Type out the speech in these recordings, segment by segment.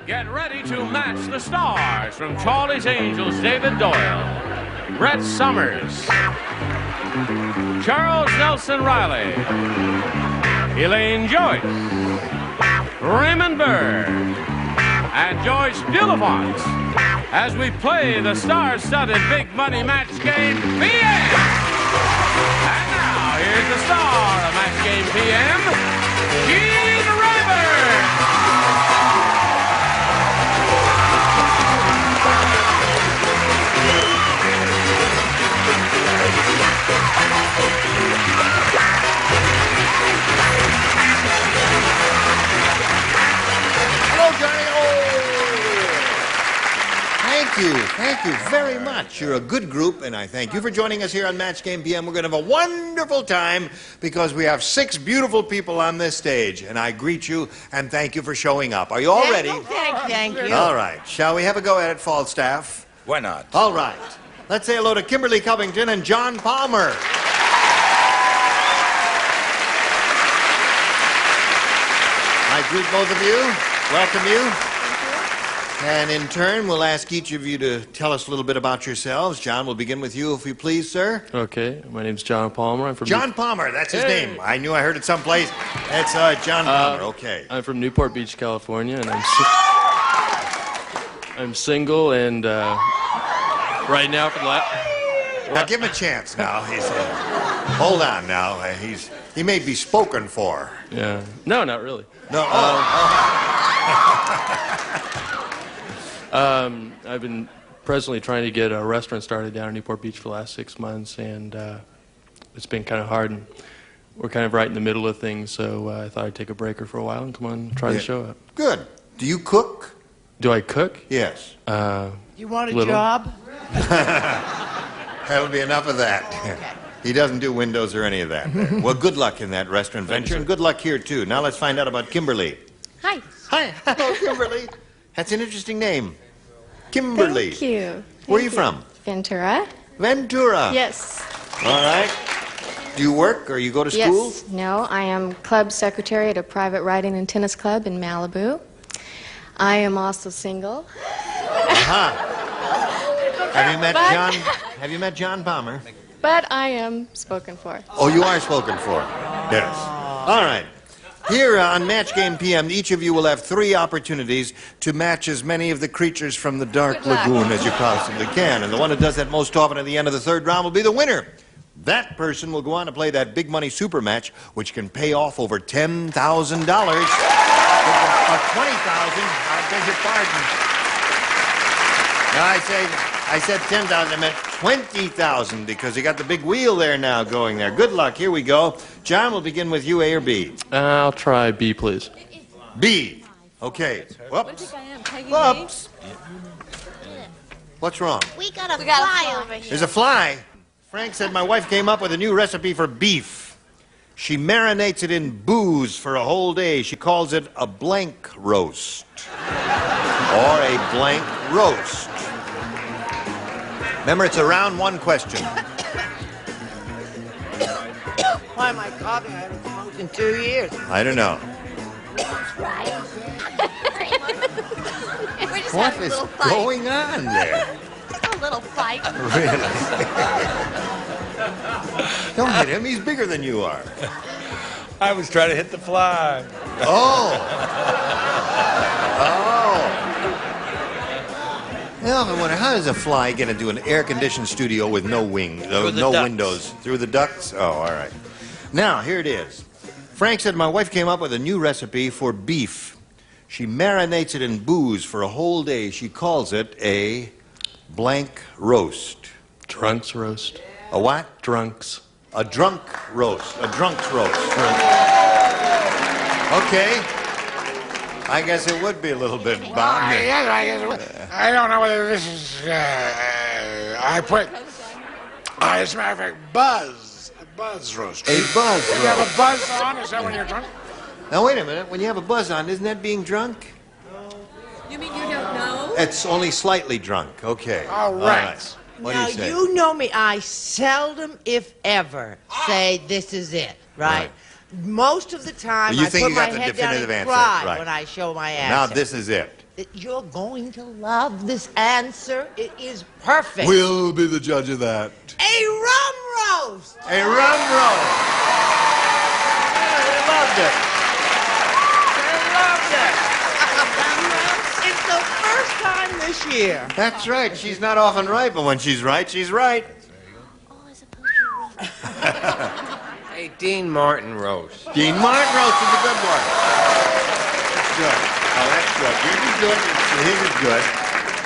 Get ready to match the stars from Charlie's Angels, David Doyle, Brett Summers, Charles Nelson Reilly, Elaine Joyce, Raymond Burr, and Joyce Bulifant as we play the star-studded big money match game PM. And now, here's the star of Match Game PM, Raymond. Hello, Johnny. Thank you very much. You're a good group, and I thank you for joining us here on Match Game PM. We're going to have a wonderful time because we have 6 beautiful people on this stage, and I greet you and thank you for showing up. Are you all ready? Thank you. All right. Shall we have a go at it, Falstaff? Why not? All right. Let's say hello to Kimberly Covington and John Palmer. I greet both of you. Welcome you. And in turn, we'll ask each of you to tell us a little bit about yourselves. John, we'll begin with you, if you please, sir. Okay, my name's John Palmer. I'm from John Palmer, that's his name. I knew I heard it someplace. That's John Palmer, okay. I'm from Newport Beach, California, and I'm single, and right now for the last... Now, give him a chance now. Hold on now. He may be spoken for. Yeah. No, not really. No. I've been presently trying to get a restaurant started down in Newport Beach for the last 6 months, and it's been kind of hard, and we're kind of right in the middle of things, so I thought I'd take a breaker for a while and come on and try the show out. Good. Do you cook? Do I cook? Yes. You want a little. job? That'll be enough of that. Okay. He doesn't do windows or any of that. Well, good luck in that restaurant venture, and good luck here, too. Now let's find out about Kimberly. Hi. Hi. Hello, Kimberly. That's an interesting name. Kimberly. Thank you. Where are you from? Ventura. Ventura. Yes. All right. Do you work or you go to school? Yes. No, I am club secretary at a private riding and tennis club in Malibu. I am also single. Uh-huh. Have you met John Palmer? But I am spoken for. Oh, you are spoken for. Yes. All right. Here on Match Game PM, each of you will have 3 opportunities to match as many of the creatures from the Dark Lagoon as you possibly can. And the one who does that most often at the end of the 3rd round will be the winner. That person will go on to play that big money super match, which can pay off over $10,000. Or $20,000. I beg your pardon. Now, I said 10,000. I meant 20,000 because you got the big wheel there now going there. Good luck. Here we go. John, we'll begin with you, A or B? I'll try B, please. B. Okay. Whoops. Whoops. What's wrong? We got a fly over here. There's a fly. Frank said my wife came up with a new recipe for beef. She marinates it in booze for a whole day. She calls it a blank roast. Or a blank roast. Remember, it's a round 1 question. Why am I coughing? I haven't smoked in 2 years. I don't know. What is going on there? A little fight. Really? Don't hit him. He's bigger than you are. I was trying to hit the fly. Oh. Well, I wonder, how does a fly get into an air-conditioned studio with no wings, no windows? Through the ducts? Oh, all right. Now, here it is. Frank said my wife came up with a new recipe for beef. She marinates it in booze for a whole day. She calls it a blank roast. Drunks roast. A what? Drunks. A drunk roast. A drunk's roast. Okay. I guess it would be a little bit bomb. Yes, I guess. I don't know whether this is. I put. As a matter of fact, buzz. A buzz roast. A buzz roast. You have a buzz on? Is that when you're drunk? Now, wait a minute. When you have a buzz on, isn't that being drunk? You mean you don't know? It's only slightly drunk. Okay. All right. What now, do you say? you know me. I seldom, if ever, say this is it, right? Most of the time, You I think put you my got the head down definitive and answer, cry right. when I show my ass. Now, this is it. that you're going to love this answer. It is perfect. We'll be the judge of that. A rum roast. A rum roast. They loved it. It's the first time this year. That's right. She's not often right, but when she's right, she's right. Hey, Dean Martin roast. Dean Martin roast is a good one. That's good. Oh, that's good. Yours is good. His is good.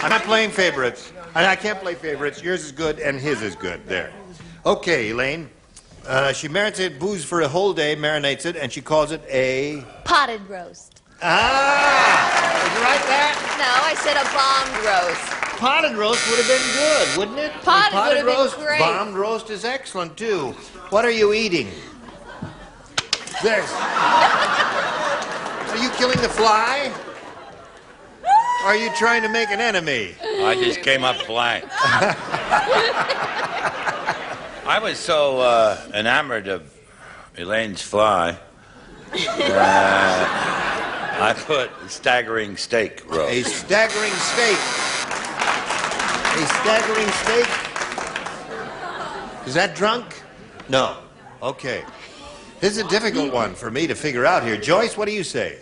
I'm not playing favorites. I can't play favorites. Yours is good, and his is good. There. Okay, Elaine. She marinates booze for a whole day, marinates it, and she calls it a... Potted roast. Ah! Did you write that? No, I said a bombed roast. Potted roast would have been good, wouldn't it? Potted would have been roast, great. Bombed roast is excellent, too. What are you eating? There's... Are you killing the fly? Or are you trying to make an enemy? I just came up blank. I was so enamored of Elaine's fly. I put a staggering steak roast. A staggering steak. A staggering steak? Is that drunk? No. Okay. This is a difficult one for me to figure out here. Joyce, what do you say?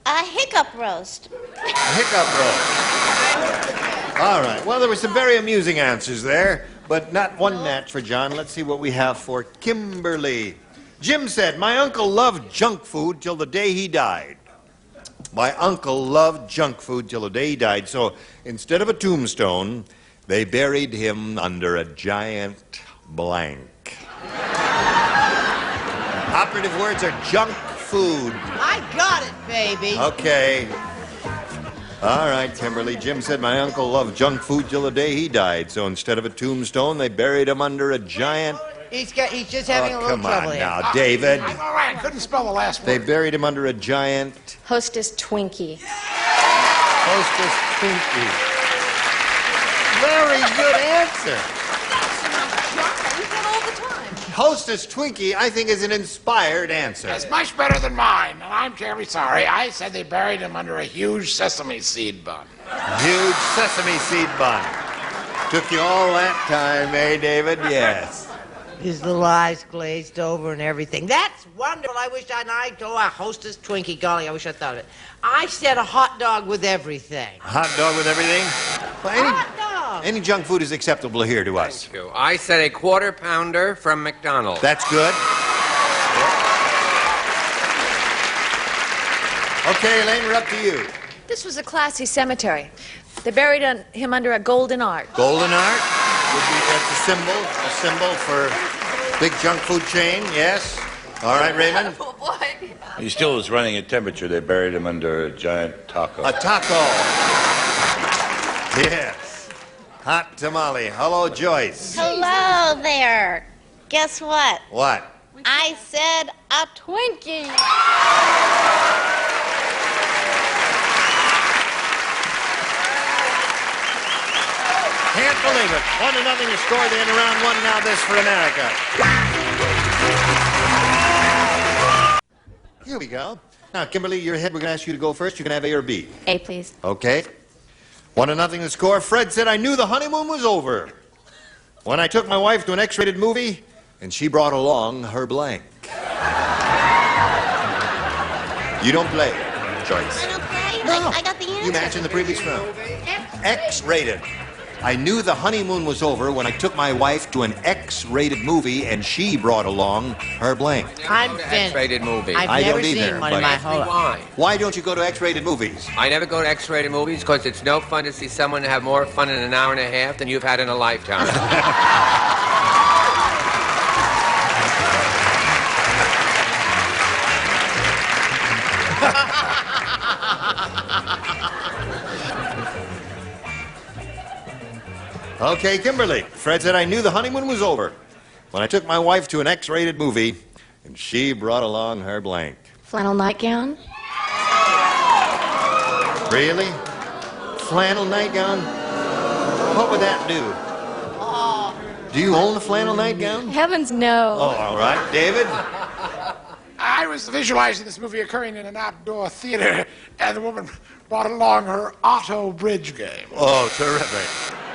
A hiccup roast. A hiccup roast. All right. Well, there were some very amusing answers there, but not one match for John. Let's see what we have for Kimberly. Jim said, my uncle loved junk food till the day he died. My uncle loved junk food till the day he died. So instead of a tombstone, they buried him under a giant blank. Operative words are junk food. I got it, baby. Okay. All right, Kimberly. Jim said my uncle loved junk food till the day he died. So instead of a tombstone, they buried him under a giant... He's just having a little come trouble on here. now, David. I'm all right. Couldn't spell the last word. They buried him under a giant... Hostess Twinkie. Hostess Twinkie. Very good answer. Hostess Twinkie, I think, is an inspired answer. It's much better than mine, and I'm terribly sorry. I said they buried him under a huge sesame seed bun. Huge sesame seed bun. Took you all that time, eh, David? Yes. His little eyes glazed over and everything. That's wonderful. I wish I'd go a Hostess Twinkie. Golly, I wish I thought of it. I said a hot dog with everything. Hot dog with everything? Well, Hot dog. any junk food is acceptable here to us. Thank you. I said a quarter pounder from McDonald's. That's good. Okay, Elaine, we're up to you. This was a classy cemetery. They buried him under a golden arch. Golden Art would be, that's a symbol for big junk food chain, yes. All right, Raymond. Oh, boy. He still was running at temperature. They buried him under a giant taco. A taco. Yes. Hot tamale. Hello, Joyce. Hello there. Guess what? What? I said a Twinkie. Can't believe it. 1-0 to score the end of round one. Now this for America. Here we go. Now, Kimberly, you're ahead. We're going to ask you to go first. You can have A or B. A, please. Okay. 1-0 to score. Fred said, I knew the honeymoon was over when I took my wife to an X-rated movie and she brought along her blank. You don't play, Joyce. I don't play. No. I got the answer. You match in the previous round. X-rated. I knew the honeymoon was over when I took my wife to an X-rated movie and she brought along her blank. I'm finished. X-rated movie. I've I never don't either, seen one but- in my whole life. Why? Why don't you go to X-rated movies? I never go to X-rated movies because it's no fun to see someone have more fun in an hour and a half than you've had in a lifetime. Okay, Kimberly. Fred said, I knew the honeymoon was over when I took my wife to an X-rated movie and she brought along her blank. Flannel nightgown. Really? Flannel nightgown? What would that do? Do you own a flannel nightgown? Heavens, no. Oh, all right. David? I was visualizing this movie occurring in an outdoor theater, and the woman brought along her auto bridge game. Oh, terrific.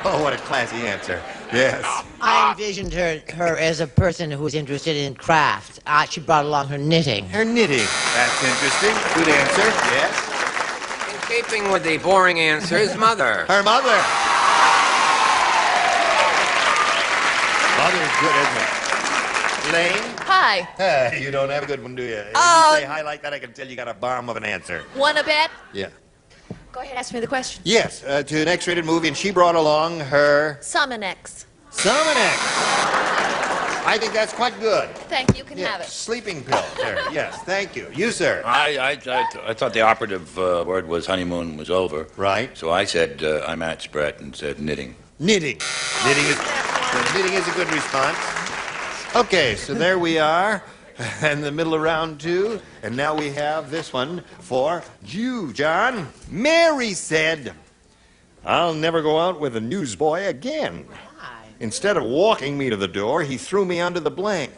Oh, what a classy answer. Yes. I envisioned her as a person who was interested in craft. She brought along her knitting. Her knitting. That's interesting. Good answer. Yes. In keeping with the boring answer, his mother. Her mother. Mother's good, isn't it? Elaine? Hi. You don't have a good one, do you? Oh. You say hi like that, I can tell you got a bomb of an answer. Wanna bet? Yeah. Go ahead, ask me the question. Yes, to an X-rated movie, and she brought along her Summonex. Summonex. I think that's quite good. Thank you. You can Yeah, have it. sleeping pill. There. Yes, thank you. You, sir. I thought the operative word was honeymoon was over. Right. So I said, I matched Brett and said knitting. Knitting. Knitting is a good response. Okay, so there we are in the middle of round 2, and now we have this one for you, John. Mary said, "I'll never go out with a newsboy again. Instead of walking me to the door, he threw me onto the blank."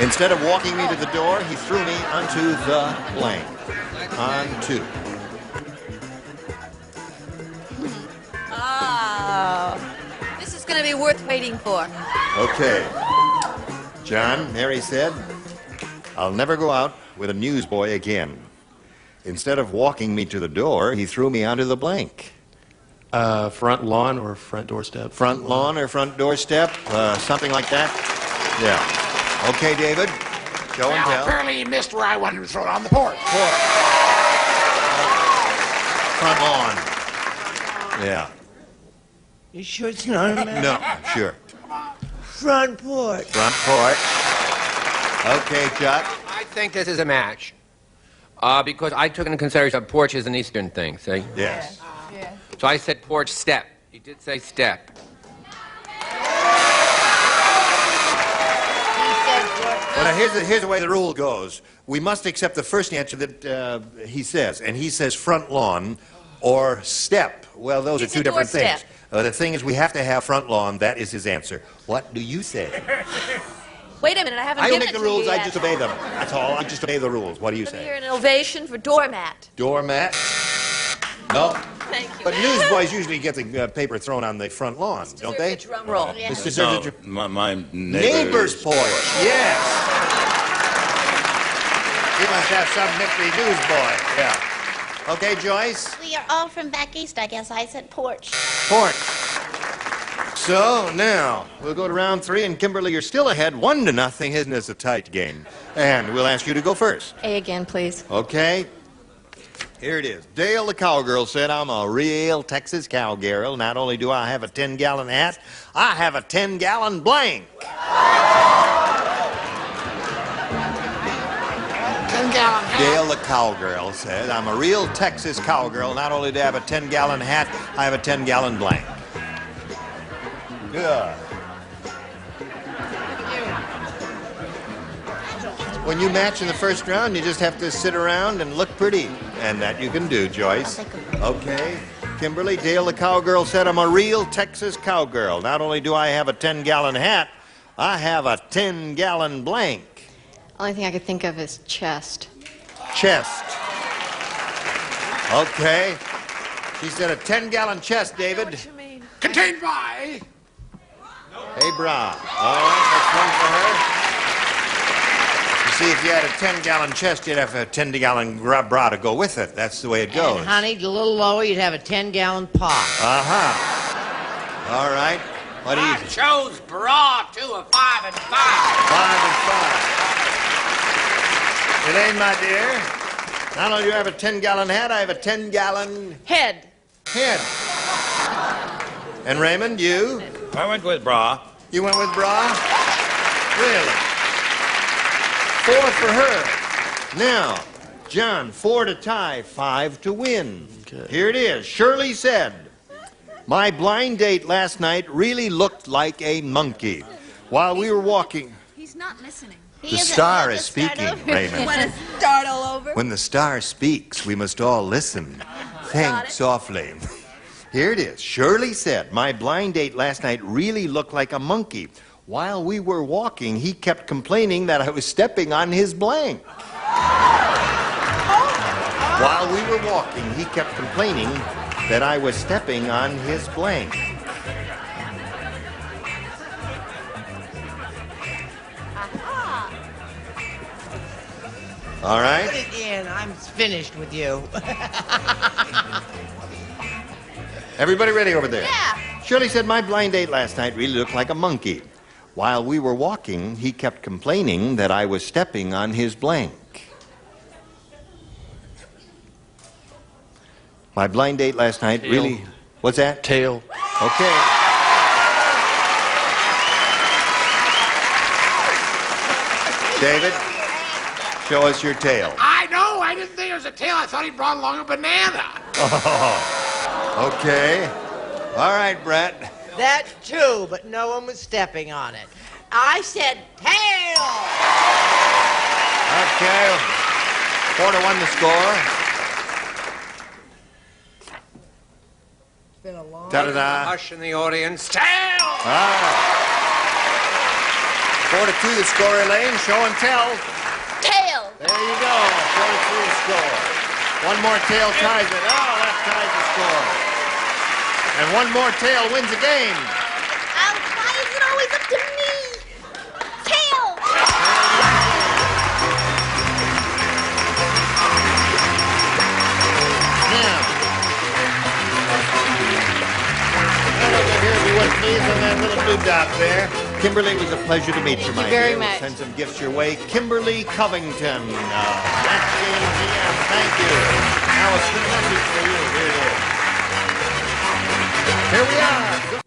Instead of walking me to the door, he threw me onto the blank. Onto. Oh, this is going to be worth waiting for. Okay. John, Mary said, "I'll never go out with a newsboy again. Instead of walking me to the door, he threw me onto the blank." Front lawn or front doorstep? Front lawn or front doorstep, something like that. Yeah. Okay, David. Show and Well, tell. apparently he missed where I wanted to throw it on the porch. Front lawn. Yeah. You sure it's not a man? No, sure. Front porch. Front porch. Okay, Chuck. I think this is a match. Because I took into consideration porch is an Eastern thing, see? Yes. So I said porch step. He did say step. Well, now, here's the way the rule goes. We must accept the first answer that he says, and he says front lawn or step. Well, those are two different things. The thing is, we have to have front lawn. That is his answer. What do you say? Wait a minute, I haven't I don't given make the it to rules. you I yet. just obey them. That's all. I just obey the rules. What do you Let me say? hear an ovation for doormat. Doormat? No. Thank you. But newsboys usually get the paper thrown on the front lawn, don't they? Drum roll. This deserves a My neighbor's porch. Yes. He must have some nifty newsboy. Yeah. Okay, Joyce? We are all from back east, I guess. I said porch. Porch. So now we'll go to round 3, and Kimberly, you're still ahead, 1-0. Isn't this a tight game? And we'll ask you to go first. A again, please. Okay. Here it is. Dale the cowgirl said, "I'm a real Texas cowgirl. Not only do I have a 10-gallon hat, I have a 10-gallon blank." 10-gallon hat. Dale the cowgirl said, "I'm a real Texas cowgirl. Not only do I have a 10-gallon hat, I have a 10-gallon blank." Good. When you match in the first round, you just have to sit around and look pretty. And that you can do, Joyce. Okay. Kimberly, Dale the cowgirl said, "I'm a real Texas cowgirl. Not only do I have a 10-gallon hat, I have a 10-gallon blank." Only thing I could think of is chest. Chest. Okay. She said a 10-gallon chest, David. Contained by... Hey, bra. All right, that's one for her. You see, if you had a 10-gallon chest, you'd have a 10-gallon bra to go with it. That's the way it goes. And, honey, a little lower, you'd have a 10-gallon pot. Uh-huh. All right. What do you... I chose bra, too, a 5 and 5. 5 and 5. Elaine, my dear, not only do I have a 10-gallon hat, I have a 10-gallon Head. head. And Raymond, you? I went with bra. You went with bra? Really? 4 for her. Now, John, 4 to tie, 5 to win. Okay. Here it is. Shirley said, "My blind date last night really looked like a monkey. While we were walking..." He's not listening. The star is speaking, Raymond. Want to start all over? When the star speaks, we must all listen. Think softly. Here it is. Shirley said, "My blind date last night really looked like a monkey. While we were walking, he kept complaining that I was stepping on his blank. While we were walking, he kept complaining that I was stepping on his blank. All right? Put it in. I'm finished with you. Everybody ready over there? Yeah. Shirley said, my blind date last night really looked like a monkey. While we were walking, he kept complaining that I was stepping on his blank. My blind date last night Tail. really... What's that? Tail. Okay. David, show us your tail. I know. I didn't think it was a tail. I thought he brought along a banana. Oh, okay. All right, Brett. That too, but no one was stepping on it. I said tail! Okay. 4-1 the score. It's been a long Ta-da-da. Hush in the audience. Tail! Ah. 4-2 the score, Elaine. Show and tell. Tail. There you go. 4-3 the score. One more tail ties it. Oh, that ties the score. And one more tail wins the game. Why is it always up to me? Tail. Now, right over here, if you would please, on that little blue dot there. Kimberly, it was a pleasure to meet you, my very dear. We'll much. send some gifts your way. Kimberly Covington. Match Game GM. Thank you. Now a sweet message for you. Here it is. Here we are.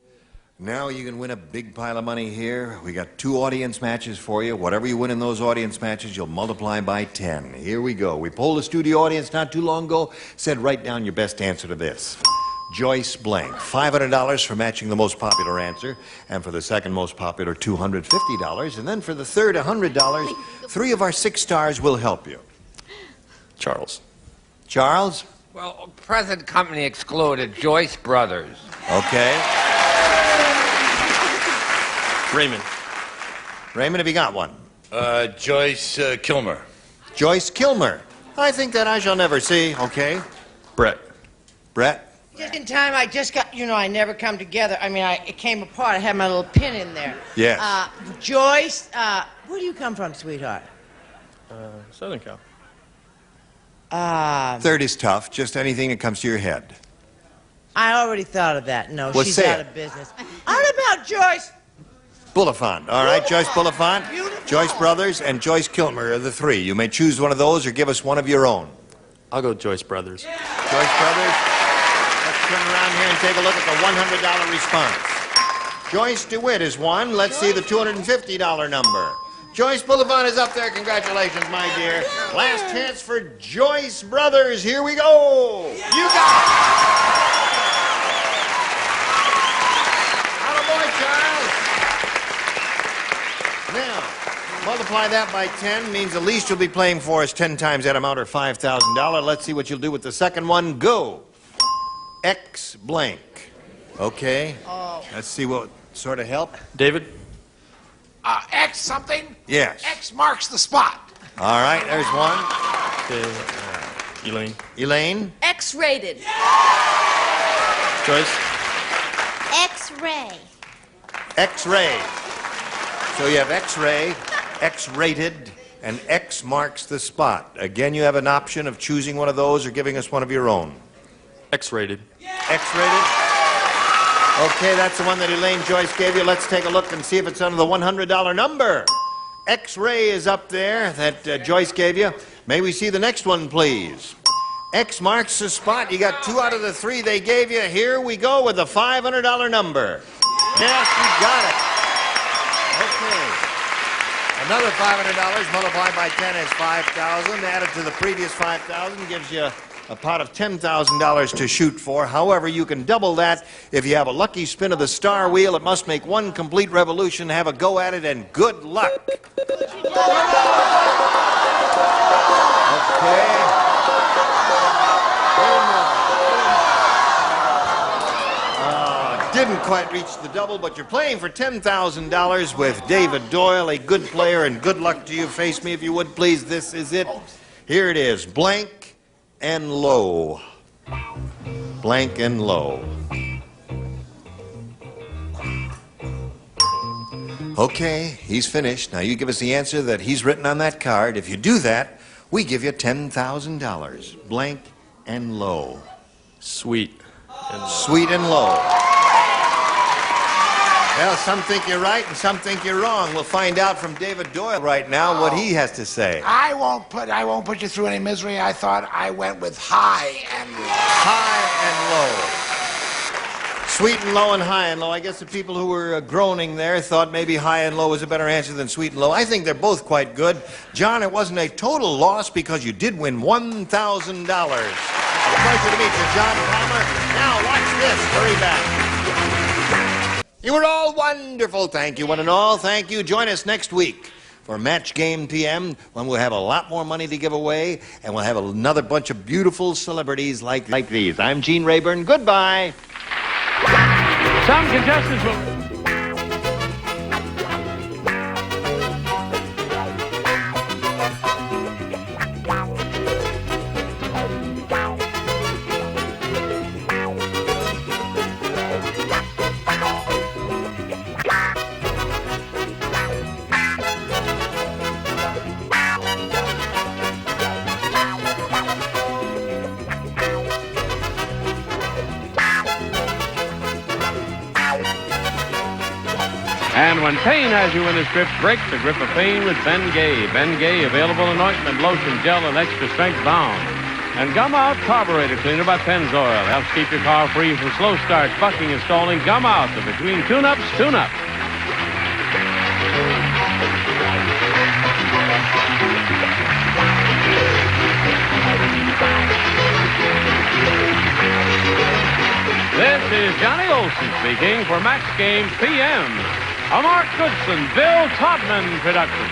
Now you can win a big pile of money here. We got 2 audience matches for you. Whatever you win in those audience matches, you'll multiply by 10. Here we go. We polled the studio audience not too long ago. Said write down your best answer to this. Joyce blank. $500 for matching the most popular answer. And for the second most popular, $250. And then for the third, $100. 3 of our 6 stars will help you. Charles. Charles? Well, present company excluded. Joyce Brothers. Okay. Raymond. Raymond, have you got one? Joyce Kilmer. Joyce Kilmer. I think that I shall never see. Okay. Brett. Brett? Just in time, I just got, I never come together. I mean, it came apart. I had my little pin in there. Yes. Joyce, where do you come from, sweetheart? Southern Cal. Third is tough. Just anything that comes to your head. I already thought of that. No, Well, she's say out it. of business. How about Joyce? Bulifant. All right, Joyce Bulifant, Beautiful. Joyce Brothers, and Joyce Kilmer are the 3. You may choose one of those or give us one of your own. I'll go Joyce Brothers. Joyce Brothers, let's turn around here and take a look at the $100 response. Joyce DeWitt is one. Let's see the $250 number. Joyce Bulifant is up there. Congratulations, my dear. Last chance for Joyce Brothers. Here we go. You got it. Attaboy, Charles. Now, multiply that by 10 means the least you'll be playing for is 10 times that amount or $5,000. Let's see what you'll do with the second one. Go. X blank. Okay. Let's see what sort of help. David. X something? Yes. X marks the spot. All right, there's one. Elaine. Elaine. X-rated. Joyce. X-ray. X-ray. So you have X-ray, X-rated, and X marks the spot. Again, you have an option of choosing one of those or giving us one of your own. X-rated. X-rated. Okay, that's the one that Elaine Joyce gave you. Let's take a look and see if it's under the $100 number. X-ray is up there that Joyce gave you. May we see the next one, please? X marks the spot. You got 2 out of the 3 they gave you. Here we go with the $500 number. Yes, you got it. Okay. Another $500 multiplied by 10 is $5,000. Added to the previous $5,000 gives you a pot of $10,000 to shoot for. However, you can double that if you have a lucky spin of the star wheel. It must make one complete revolution. Have a go at it, and good luck. Okay. didn't quite reach the double, but you're playing for $10,000 with David Doyle, a good player, and good luck to you. Face me if you would, please. This is it. Here it is, blank and low. Blank and low. Okay, he's finished. Now you give us the answer that he's written on that card. If you do that, we give you $10,000. Blank and low. Sweet and low. Sweet and low. Well, some think you're right and some think you're wrong. We'll find out from David Doyle right now what he has to say. I won't put you through any misery. I thought I went with high and low. High and low. Sweet and low and high and low. I guess the people who were groaning there thought maybe high and low was a better answer than sweet and low. I think they're both quite good. John, it wasn't a total loss because you did win $1,000. Pleasure to meet you, John Palmer. Now watch this. Hurry back. You were all wonderful. Thank you, one and all. Thank you. Join us next week for Match Game PM, when we'll have a lot more money to give away, and we'll have another bunch of beautiful celebrities like these. I'm Gene Rayburn. Goodbye. Some contestants will... And when pain has you in its grip, break the grip of pain with Ben Gay. Ben Gay, available in ointment, lotion, gel, and extra strength balm. And Gum Out Carburetor Cleaner by Pennzoil helps keep your car free from slow starts, bucking, and stalling. Gum Out, the between tune-ups, tune-up. This is Johnny Olson speaking for Match Game PM. A Mark Goodson, Bill Todman production.